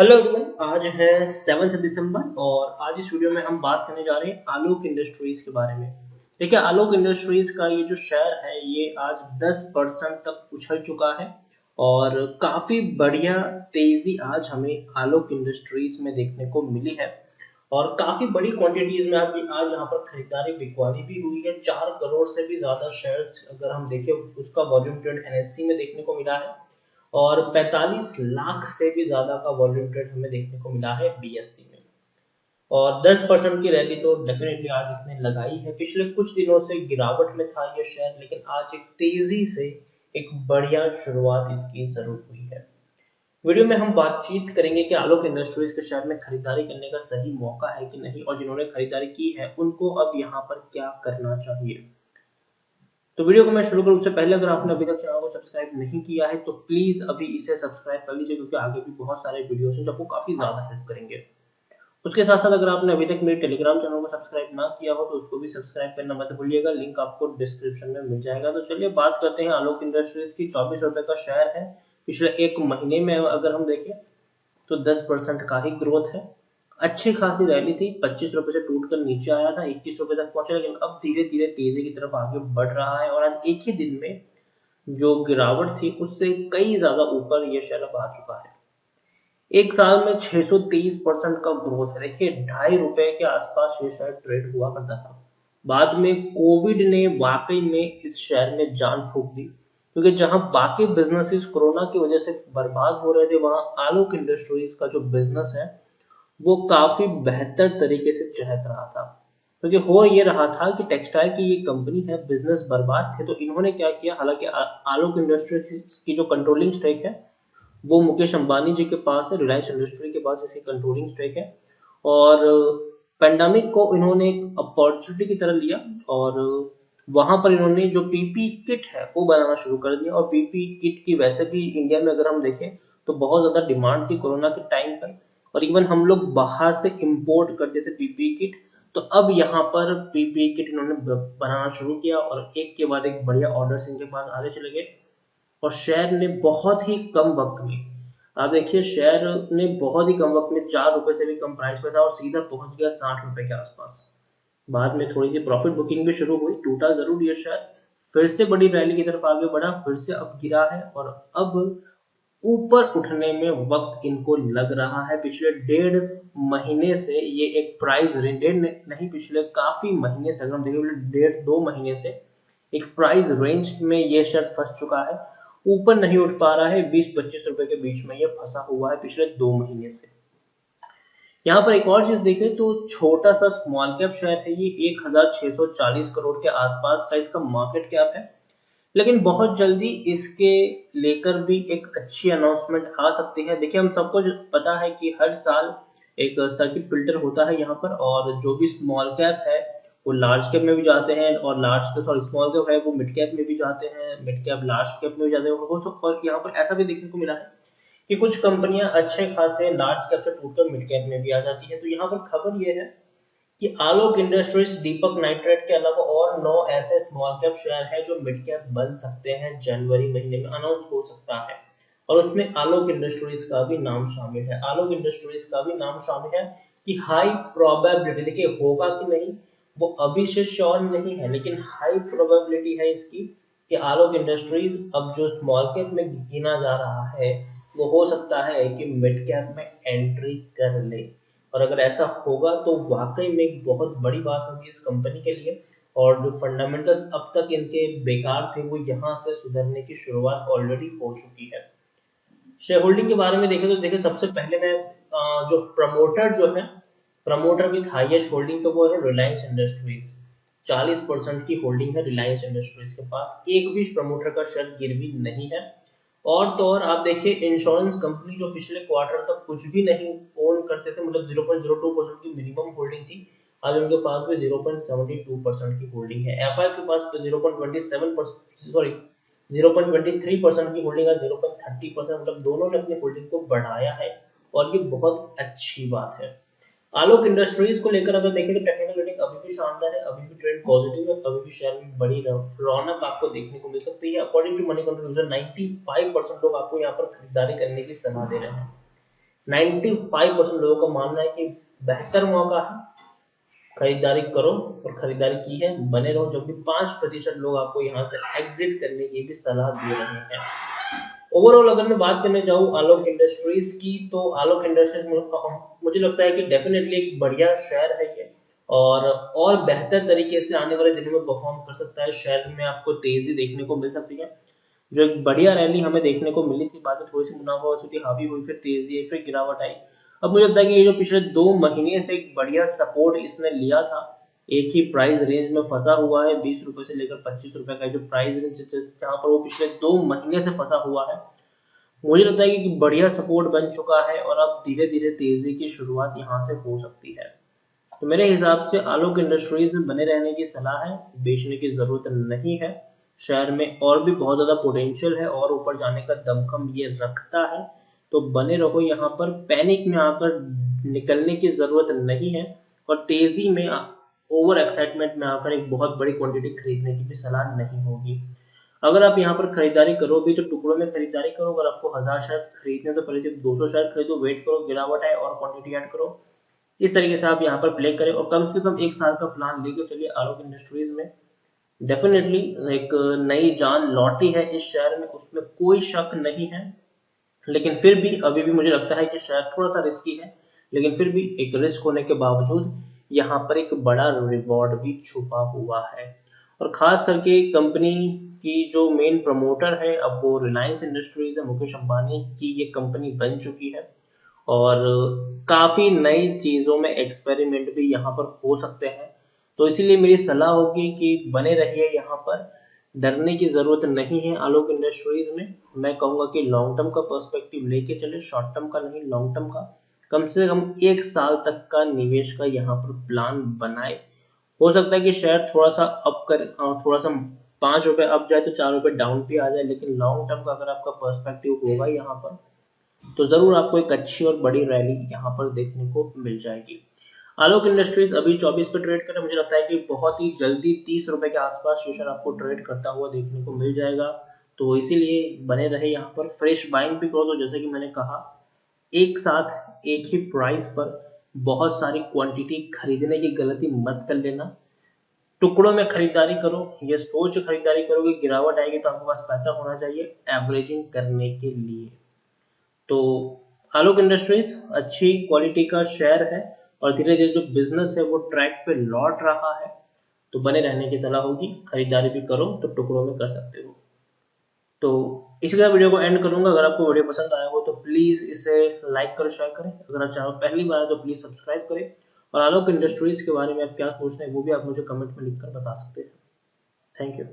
Hello everyone, आज है 7 दिसंबर और आज इस वीडियो में हम बात करने जा रहे हैं आलोक इंडस्ट्रीज के बारे में। देखिए, आलोक इंडस्ट्रीज का ये जो शेयर है ये आज 10% तक उछल चुका है और काफी बढ़िया तेजी आज हमें आलोक इंडस्ट्रीज में देखने को मिली है और काफी बड़ी क्वांटिटीज में आज यहाँ पर खरीदारी बिकवाली भी हुई है। 4 करोड़ से भी ज्यादा शेयर्स अगर हम देखें उसका वॉल्यूम ट्रेड एनएससी में देखने को मिला है और 45 लाख से भी ज्यादा का वॉल्यूम ट्रेड हमें देखने को मिला है बीएससी में। और 10% की रैली तो डेफिनेटली आज इसने लगाई है। पिछले कुछ दिनों से गिरावट में था ये शेयर, लेकिन आज एक तेजी से एक बढ़िया शुरुआत इसकी जरूर हुई है। वीडियो में हम बातचीत करेंगे कि आलोक इंडस्ट्रीज के शेयर में खरीदारी करने का सही मौका है कि नहीं और जिन्होंने खरीदारी की है उनको अब यहाँ पर क्या करना चाहिए। तो वीडियो को मैं शुरू करूँ उससे पहले अगर आपने अभी तक चैनल को सब्सक्राइब नहीं किया है तो प्लीज अभी इसे सब्सक्राइब कर लीजिए, क्योंकि आगे भी बहुत सारे वीडियोस हैं जो आपको काफी ज्यादा हेल्प करेंगे। उसके साथ साथ अगर आपने अभी तक मेरे टेलीग्राम चैनल को सब्सक्राइब ना किया हो तो उसको भी सब्सक्राइब करना मत भूलिएगा, लिंक आपको डिस्क्रिप्शन में मिल जाएगा। तो चलिए बात करते हैं आलोक इंडस्ट्रीज की। 24 रुपए का शेयर है। पिछले एक महीने में अगर हम देखें तो 10% का ही ग्रोथ है। अच्छी खासी रैली थी, 25 रुपए से टूट कर नीचे आया था, 21 रुपए तक पहुंचा, लेकिन अब धीरे धीरे तेजी की तरफ आगे बढ़ रहा है और आज एक ही दिन में जो गिरावट थी उससे कई ज्यादा ऊपर ये शेयर अब आ चुका है। एक साल में 623% का ग्रोथ है। देखिए, ₹2.5 के आसपास ये शेयर ट्रेड हुआ करता था। बाद में कोविड ने वाकई में इस शेयर में जान फूंक दी, क्योंकि जहां बाकी बिजनेसेस कोरोना की वजह से बर्बाद हो रहे थे वहां आलोक इंडस्ट्रीज का जो बिजनेस है वो काफी बेहतर तरीके से चहक रहा था। क्योंकि हो ये रहा था कि टेक्सटाइल की ये कंपनी है, बिजनेस बर्बाद थे, तो इन्होंने क्या किया, हालांकि आलोक इंडस्ट्रीज की जो कंट्रोलिंग स्टेक है वो मुकेश अंबानी जी के पास है, रिलायंस इंडस्ट्री के पास इसकी कंट्रोलिंग स्टेक है। और पेंडेमिक को इन्होंने एक अपॉर्चुनिटी की तरह लिया और वहां पर इन्होंने जो पीपी किट है वो बनाना शुरू कर दिया। और पीपी किट की वैसे भी इंडिया में अगर हम देखें तो बहुत ज्यादा डिमांड थी कोरोना के टाइम पर, और इवन हम लोग बाहर से इंपोर्ट करते थे पीपी किट। तो अब यहाँ पर पीपी किट इन्होंने बनाना शुरू किया और एक के बाद एक बढ़िया ऑर्डर्स इनके पास आने चले गए। और शेयर ने बहुत ही कम वक्त में, आप देखिए, शेयर ने बहुत ही कम वक्त में 4 रुपए से भी कम प्राइस पे था और सीधा पहुंच गया 60 रुपए के आसपास। बाद में थोड़ी सी प्रॉफिट बुकिंग भी शुरू हुई, टूटा जरूर ये शेयर, फिर से बड़ी रैली की तरफ आगे बढ़ा, फिर से अब गिरा है और अब ऊपर उठने में वक्त इनको लग रहा है। पिछले 1.5 महीने से ये एक प्राइस रेंज, डेढ़ नहीं, पिछले काफी महीने से, अगर हम देखें 1.5 2 महीने से एक प्राइस रेंज में ये शेयर फंस चुका है। ऊपर नहीं उठ पा रहा है, 20-25 रुपए के बीच में ये फंसा हुआ है पिछले 2 महीने से। यहाँ पर एक और चीज देखें तो छोटा सा स्मॉल कैप शेयर है ये, 1640 करोड़ के आसपास का इसका मार्केट कैप है। लेकिन बहुत जल्दी इसके लेकर भी एक अच्छी अनाउंसमेंट आ सकती है। देखिए, हम सबको पता है कि हर साल एक सर्किट फिल्टर होता है यहाँ पर, और जो भी स्मॉल कैप है वो लार्ज कैप में भी जाते हैं और लार्ज सॉरी स्मॉल कैप है वो मिड कैप में भी जाते हैं, मिड कैप लार्ज कैप में भी जाते हैं। और यहाँ पर ऐसा भी देखने को मिला है कि कुछ कंपनियां अच्छे खासे लार्ज कैप से टूटकर मिड कैप में भी आ जाती है। तो यहाँ पर खबर ये है कि आलोक इंडस्ट्रीज, दीपक नाइट्रेट के अलावा और 9 ऐसे स्मॉल कैप शेयर हैं जो मिड कैप बन सकते हैं, जनवरी महीने में अनाउंस हो सकता है। और उसमें आलोक इंडस्ट्रीज का भी नाम शामिल है। आलोक इंडस्ट्रीज का भी नाम शामिल है कि हाई प्रोबेबिलिटी, देखिए होगा कि नहीं वो अभी से श्योर नहीं है, लेकिन हाई प्रोबेबिलिटी है इसकी कि आलोक इंडस्ट्रीज अब जो स्मॉल कैप में गिना जा रहा है वो हो सकता है कि मिड कैप में एंट्री कर ले। और अगर ऐसा होगा तो वाकई में एक बहुत बड़ी बात होगी इस कंपनी के लिए। और जो फंडामेंटल्स अब तक इनके बेकार थे वो यहाँ से सुधरने की शुरुआत ऑलरेडी हो चुकी है। शेयर होल्डिंग के बारे में देखें तो देखिए, सबसे पहले मैं जो प्रमोटर जो है, प्रमोटर विथ हाईएस्ट होल्डिंग तो वो है रिलायंस इंडस्ट्रीज। 40% की होल्डिंग है रिलायंस इंडस्ट्रीज के पास, एक भी प्रमोटर का शेयर गिरवी नहीं है। और तो और आप देखिए, इंश्योरेंस कंपनी जो पिछले क्वार्टर तक कुछ भी नहीं ओन करते थे, मतलब 0.02% की मिनिमम होल्डिंग थी, आज उनके पास भी 0.72% की होल्डिंग है। एफआई के पास 0.27%, सॉरी 0.23% की होल्डिंग है, 0.30%, मतलब दोनों ने अपनी होल्डिंग को बढ़ाया है और ये बहुत अच्छी बात है। आलोक इंडस्ट्रीज को लेकर अगर देखें तो टेक्निकल रेटिंग अभी भी शानदार है, अभी भी ट्रेंड पॉजिटिव है, अभी भी शेयर में बड़ी रौनक आपको देखने को मिल सकती है। According to Moneycontrol user 95% लोग आपको यहाँ पर खरीदारी करने की सलाह दे रहे हैं। 95% लोगों का मानना है कि बेहतर मौका है, खरीदारी करो, और खरीदारी की है बने रहो, जबकि 5% लोग आपको यहाँ से एग्जिट करने की भी सलाह दे रहे हैं। ओवरऑल अगर मैं बात करने जाऊँ आलोक इंडस्ट्रीज की, तो आलोक इंडस्ट्रीज मुझे लगता है कि डेफिनेटली एक बढ़िया शेयर है ये, और बेहतर तरीके से आने वाले दिनों में परफॉर्म कर सकता है। शेयर में आपको तेजी देखने को मिल सकती है, जो एक बढ़िया रैली हमें देखने को मिली थी, बाद में थोड़ी सी मुनाफा वसूली हावी हुई, फिर तेजी आई, फिर गिरावट आई। अब मुझे लगता है कि ये जो पिछले 2 महीने से एक बढ़िया सपोर्ट इसने लिया था, एक ही प्राइस रेंज में फंसा हुआ है, 20 रुपए से लेकर 25 रुपए का जो प्राइस रेंज जहाँ पर वो पिछले 2 महीने से फंसा हुआ है, मुझे लगता है कि बढ़िया सपोर्ट बन चुका है, और अब धीरे धीरे तेजी की शुरुआत यहाँ से हो सकती है। तो मेरे हिसाब से आलोक इंडस्ट्रीज में बने रहने की सलाह है, बेचने की जरूरत नहीं है। शेयर में और भी बहुत ज्यादा पोटेंशियल है, और ऊपर जाने का दमखम ये रखता है, तो बने रहो यहाँ पर। पैनिक में आकर निकलने की जरूरत नहीं है, और तेजी में ओवर एक्साइटमेंट में आकर एक बहुत बड़ी क्वांटिटी खरीदने की भी सलाह नहीं होगी। अगर आप यहाँ पर खरीदारी करो भी तो टुकड़ों में खरीदारी करो। अगर आपको 1000 शेयर खरीदने तो पहले 200 शेयर खरीदो, वेट करो, गिरावट आए और क्वांटिटी ऐड करो। इस तरीके से आप यहाँ पर प्ले करें, और कम से कम 1 साल का प्लान लेके चलिए आलोक इंडस्ट्रीज में। डेफिनेटली एक नई जान लौटी है इस शेयर में, उसमें कोई शक नहीं है। लेकिन फिर भी अभी भी मुझे लगता है कि शेयर थोड़ा सा रिस्की है, लेकिन फिर भी एक रिस्क होने के बावजूद यहाँ पर एक बड़ा रिवॉर्ड भी छुपा हुआ है। और खास करके कंपनी की जो मेन प्रमोटर है, अब वो रिलायंस इंडस्ट्रीज है, मुकेश अंबानी की ये कंपनी बन चुकी है, और काफी नई चीजों में एक्सपेरिमेंट भी यहाँ पर हो सकते हैं। तो इसीलिए मेरी सलाह होगी कि बने रहिए यहाँ पर, डरने की जरूरत नहीं है आलोक इंडस्ट्रीज में। मैं कहूंगा कि लॉन्ग टर्म का पर्सपेक्टिव लेके चले, शॉर्ट टर्म का नहीं, लॉन्ग टर्म का। कम से कम 1 साल तक का निवेश का यहाँ पर प्लान बनाए। हो सकता है कि शेयर थोड़ा सा अप कर, थोड़ा सा 5 रुपए अप जाए तो 4 रुपए डाउन भी आ जाए, लेकिन लॉन्ग टर्म का अगर आपका पर्सपेक्टिव होगा यहाँ पर, तो जरूर आपको एक अच्छी और बड़ी रैली यहाँ पर देखने को मिल जाएगी। आलोक इंडस्ट्रीज अभी 24 पे ट्रेड कर रहे हैं, मुझे लगता है कि बहुत ही जल्दी 30 रुपए के आसपास शेयर आपको ट्रेड करता हुआ देखने को मिल जाएगा। तो इसीलिए बने रहे यहाँ पर, फ्रेश बाइंग भी करो। तो जैसे कि मैंने कहा, एक साथ एक ही प्राइस पर बहुत सारी क्वांटिटी खरीदने की गलती मत कर लेना। टुकड़ों में खरीदारी करो, ये सोच खरीदारी करो कि गिरावट आएगी तो आपके पास पैसा होना चाहिए एवरेजिंग करने के लिए। तो आलोक इंडस्ट्रीज अच्छी क्वालिटी का शेयर है, और धीरे धीरे जो बिजनेस है वो ट्रैक पे लौट रहा है। तो बने रहने की सलाह होगी, खरीदारी भी करो तो टुकड़ों में कर सकते हो। तो इसी तरह वीडियो को एंड करूंगा। अगर आपको वीडियो पसंद आया हो तो प्लीज इसे लाइक करें, शेयर करें। अगर आप चैनल पहली बार है तो प्लीज सब्सक्राइब करें, और आलोक इंडस्ट्रीज के बारे में आप क्या सोचते हैं वो भी आप मुझे कमेंट में लिखकर बता सकते हैं। Thank you.